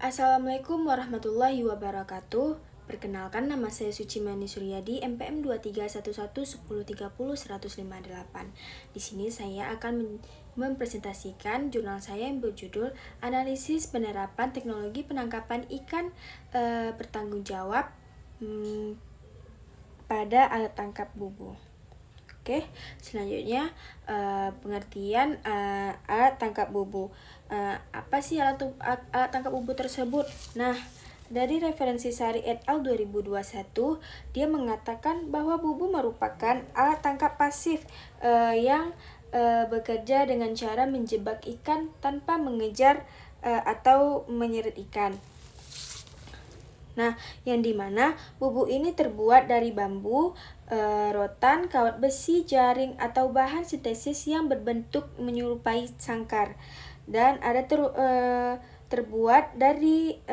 Assalamualaikum warahmatullahi wabarakatuh. Perkenalkan, nama saya Sucimani Suryadi, MPM 23111030-158. Di sini saya akan mempresentasikan jurnal saya yang berjudul Analisis Penerapan Teknologi Penangkapan Ikan Bertanggung Jawab pada Alat Tangkap Bubu. Oke, selanjutnya pengertian alat tangkap bubu. Apa sih alat tangkap bubu tersebut? Nah, dari referensi Sari et al. 2021, dia mengatakan bahwa bubu merupakan alat tangkap pasif yang bekerja dengan cara menjebak ikan tanpa mengejar atau menyeret ikan. Nah, yang dimana bubu ini terbuat dari bambu, rotan, kawat besi, jaring, atau bahan sintesis yang berbentuk menyerupai sangkar. Dan ada terbuat dari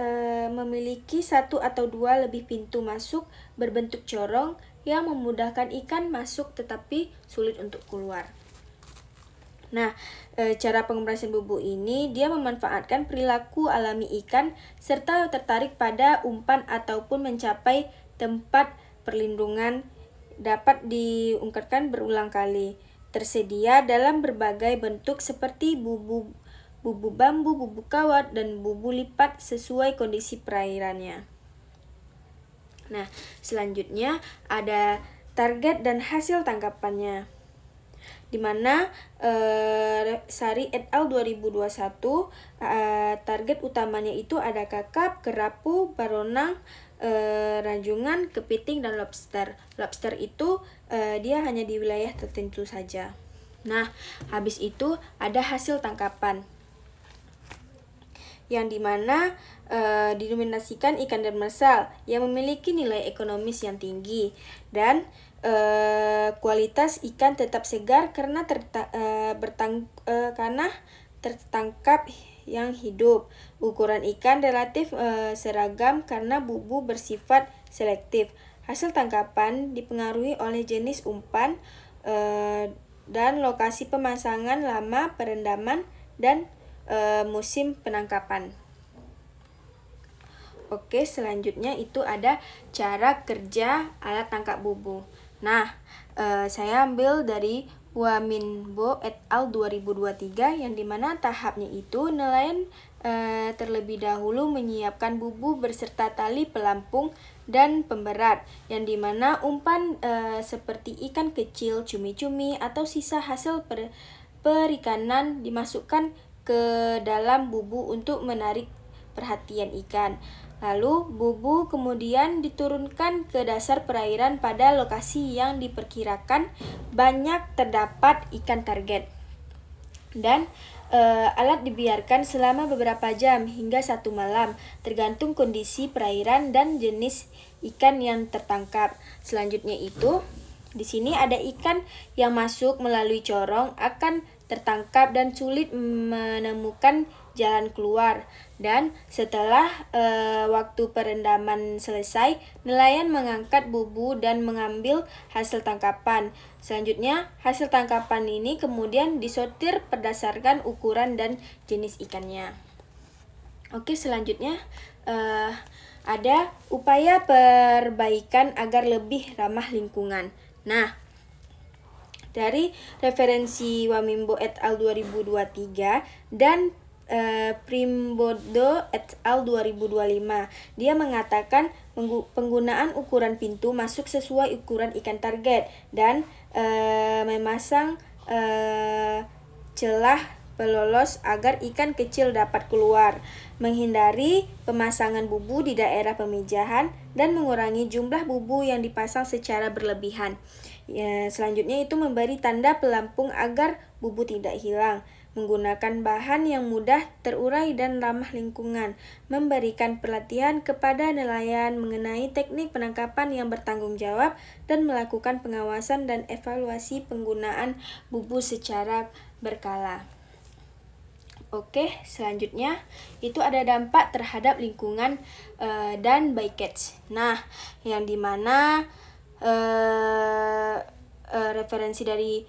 memiliki satu atau dua lebih pintu masuk berbentuk corong yang memudahkan ikan masuk tetapi sulit untuk keluar. Nah, cara pengoperasian bubu ini dia memanfaatkan perilaku alami ikan serta tertarik pada umpan ataupun mencapai tempat perlindungan dapat diungkapkan berulang kali. Tersedia dalam berbagai bentuk seperti bubu bambu, bubu kawat, dan bubu lipat sesuai kondisi perairannya. Nah, selanjutnya ada target dan hasil tangkapannya, di mana Sari et al. 2021 target utamanya itu ada kakap, kerapu, baronang, ranjungan, kepiting, dan lobster. Lobster itu dia hanya di wilayah tertentu saja. Nah, habis itu ada hasil tangkapan, yang dimana didominasikan ikan demersal yang memiliki nilai ekonomis yang tinggi dan kualitas ikan tetap segar karena tertangkap yang hidup. Ukuran ikan relatif seragam karena bubu bersifat selektif. Hasil tangkapan dipengaruhi oleh jenis umpan dan lokasi pemasangan, lama perendaman, dan musim penangkapan. Oke, selanjutnya itu ada cara kerja alat tangkap bubu. Nah, saya ambil dari Waminbo et al. 2023, yang dimana tahapnya itu nelayan terlebih dahulu menyiapkan bubu beserta tali pelampung dan pemberat, yang dimana umpan seperti ikan kecil, cumi-cumi, atau sisa hasil perikanan dimasukkan ke dalam bubu untuk menarik perhatian ikan. Lalu bubu kemudian diturunkan ke dasar perairan pada lokasi yang diperkirakan banyak terdapat ikan target. Dan alat dibiarkan selama beberapa jam hingga 1 malam, tergantung kondisi perairan dan jenis ikan yang tertangkap. Selanjutnya itu, di sini ada ikan yang masuk melalui corong akan tertangkap dan sulit menemukan jalan keluar. Dan setelah waktu perendaman selesai, nelayan mengangkat bubu dan mengambil hasil tangkapan. Selanjutnya, hasil tangkapan ini kemudian disortir berdasarkan ukuran dan jenis ikannya. Oke, selanjutnya ada upaya perbaikan agar lebih ramah lingkungan. Nah, dari referensi Wamimbo et al. 2023 dan Primbodo et al. 2025, dia mengatakan penggunaan ukuran pintu masuk sesuai ukuran ikan target dan memasang celah pelolos agar ikan kecil dapat keluar, menghindari pemasangan bubu di daerah pemijahan, dan mengurangi jumlah bubu yang dipasang secara berlebihan. Selanjutnya itu memberi tanda pelampung agar bubu tidak hilang, menggunakan bahan yang mudah terurai dan ramah lingkungan, memberikan pelatihan kepada nelayan mengenai teknik penangkapan yang bertanggung jawab, dan melakukan pengawasan dan evaluasi penggunaan bubu secara berkala. Oke, selanjutnya itu ada dampak terhadap lingkungan dan bycatch. Nah, yang dimana referensi dari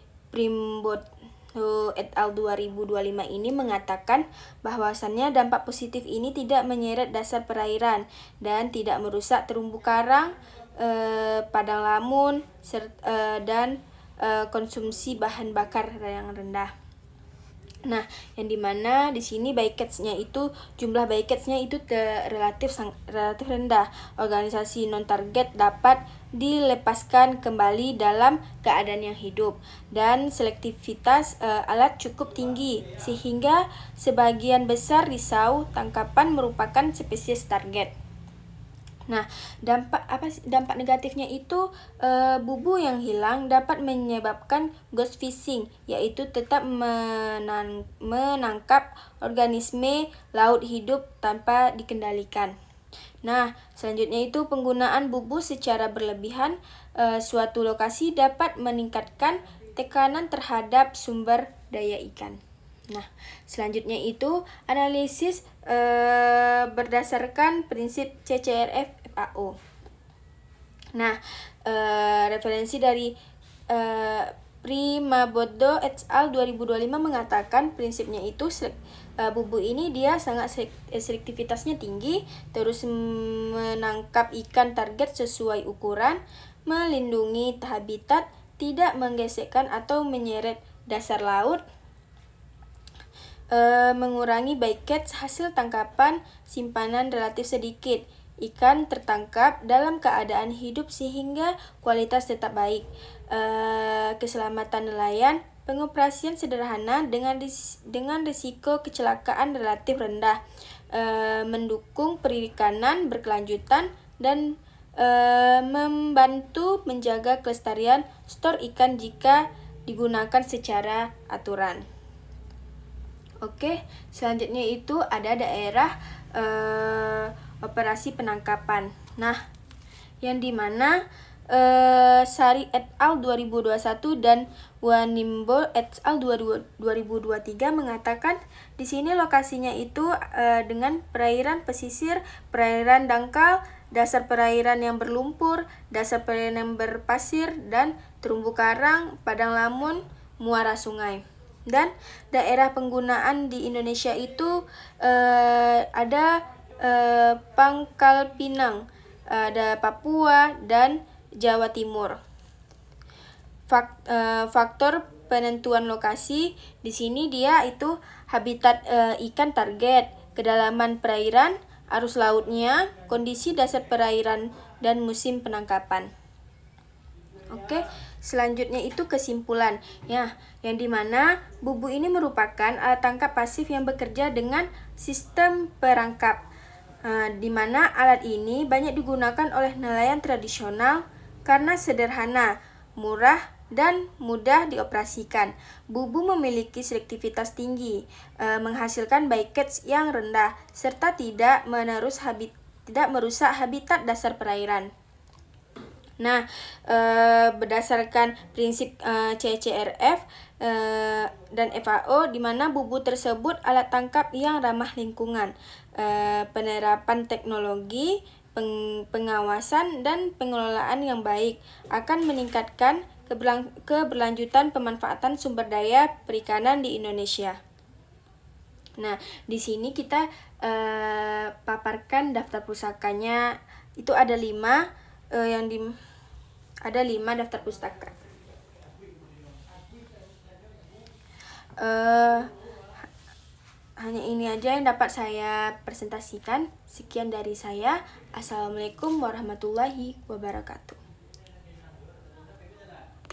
et al. 2025 ini mengatakan bahwasannya dampak positif ini tidak menyeret dasar perairan dan tidak merusak terumbu karang, padang lamun, dan konsumsi bahan bakar yang rendah. Nah, yang dimana di sini bycatch-nya itu jumlah bycatch-nya itu relatif rendah. Organisasi non target dapat dilepaskan kembali dalam keadaan yang hidup dan selektivitas alat cukup tinggi sehingga sebagian besar risau tangkapan merupakan spesies target. Nah, dampak negatifnya itu bubu yang hilang dapat menyebabkan ghost fishing, yaitu tetap menangkap organisme laut hidup tanpa dikendalikan. Nah, selanjutnya itu penggunaan bubu secara berlebihan. Suatu lokasi dapat meningkatkan tekanan terhadap sumber daya ikan. Nah, selanjutnya itu analisis berdasarkan prinsip CCRF FAO. Nah, referensi dari Primaboddo et al. 2025 mengatakan prinsipnya itu bubu ini dia sangat selektivitasnya tinggi, terus menangkap ikan target sesuai ukuran, melindungi habitat, tidak menggesekkan atau menyeret dasar laut, mengurangi bycatch, hasil tangkapan simpanan relatif sedikit, ikan tertangkap dalam keadaan hidup sehingga kualitas tetap baik, keselamatan nelayan, pengoperasian sederhana dengan risiko kecelakaan relatif rendah, mendukung perikanan berkelanjutan dan membantu menjaga kelestarian stor ikan jika digunakan secara aturan. Oke, selanjutnya itu ada daerah operasi penangkapan. Nah, yang dimana Sari et al. 2021 dan Wanimbo et al. 2023 mengatakan di sini lokasinya itu dengan perairan pesisir, perairan dangkal, dasar perairan yang berlumpur, dasar perairan yang berpasir, dan terumbu karang, padang lamun, muara sungai. Dan daerah penggunaan di Indonesia itu ada Pangkal Pinang, ada Papua, dan Jawa Timur. Faktor penentuan lokasi di sini dia itu habitat ikan target, kedalaman perairan, arus lautnya, kondisi dasar perairan, dan musim penangkapan. Oke, selanjutnya itu kesimpulan. Ya, yang dimana bubu ini merupakan alat tangkap pasif yang bekerja dengan sistem perangkap, dimana alat ini banyak digunakan oleh nelayan tradisional karena sederhana, murah, dan mudah dioperasikan. Bubu memiliki selektivitas tinggi, menghasilkan bycatch yang rendah, serta tidak merusak habitat dasar perairan. Nah, berdasarkan prinsip CCRF dan FAO, di mana bubu tersebut alat tangkap yang ramah lingkungan, penerapan teknologi, pengawasan, dan pengelolaan yang baik akan meningkatkan keberlanjutan pemanfaatan sumber daya perikanan di Indonesia. Nah, di sini kita paparkan daftar pusakanya. Itu ada 5 ada 5 daftar pustaka. Hanya ini aja yang dapat saya presentasikan. Sekian dari saya. Assalamualaikum warahmatullahi wabarakatuh.